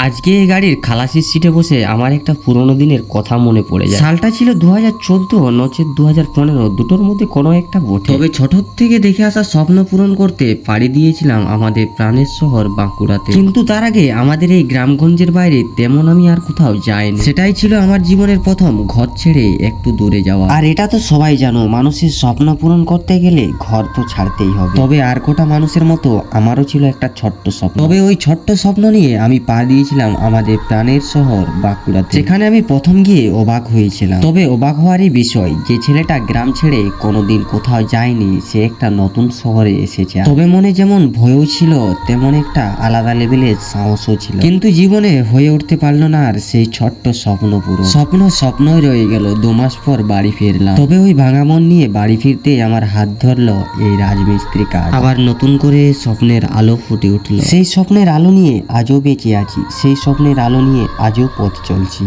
আজকে এই গাড়ির খালাসির সিটে বসে আমার একটা পুরোনো দিনের কথা মনে পড়ে যায়। সালটা ছিল 2014 নচেত 2015, দুটোর মধ্যে কোনো একটা বটে। তবে ছোট থেকে দেখে আসা স্বপ্ন পূরণ করতে পাড়ি দিয়েছিলাম আমাদের প্রাণের শহর বাঁকুড়াতে। কিন্তু তার আগে আমাদের এই গ্রামগঞ্জের বাইরে তেমন আমি আর কোথাও যাইনি। সেটাই ছিল আমার জীবনের প্রথম ঘর ছেড়ে একটু দূরে যাওয়া। আর এটা তো সবাই জানো, মানুষের স্বপ্ন পূরণ করতে গেলে ঘর তো ছাড়তেই হবে। তবে আর কোটা মানুষের মতো আমারও ছিল একটা ছোট্ট স্বপ্ন। তবে ওই ছোট্ট স্বপ্ন নিয়ে আমি পা দিয়েছিলাম আমাদের প্রাণের শহর বাঁকুড়াতে। সেখানে আমি প্রথম গিয়ে অবাক হয়েছিলাম। তবে অবাক হওয়ারই বিষয়, যে ছেলেটা গ্রাম ছেড়ে কোনোদিন কোথাও যায়নি সে একটা নতুন শহরে এসেছে। তবে মনে যেমন ভয়ও ছিল তেমন একটা আলাদা লেভেলের সাহসও ছিল। কিন্তু জীবনে হয়ে উঠতে পারলো না আর সেই ছোট্ট স্বপ্ন পূরণ। স্বপ্নই রয়ে গেল। 2 মাস পর বাড়ি ফিরলাম। তবে ওই ভাঙা মন নিয়ে বাড়ি ফিরতে আমার হাত ধরলো এই রাজমিস্ত্রি কাজ। আবার নতুন করে স্বপ্নের আলো ফুটে উঠলো। সেই স্বপ্নের আলো নিয়ে আজও বেঁচে আছি, সেই স্বপ্নের আলো নিয়ে আজও পথ চলছি।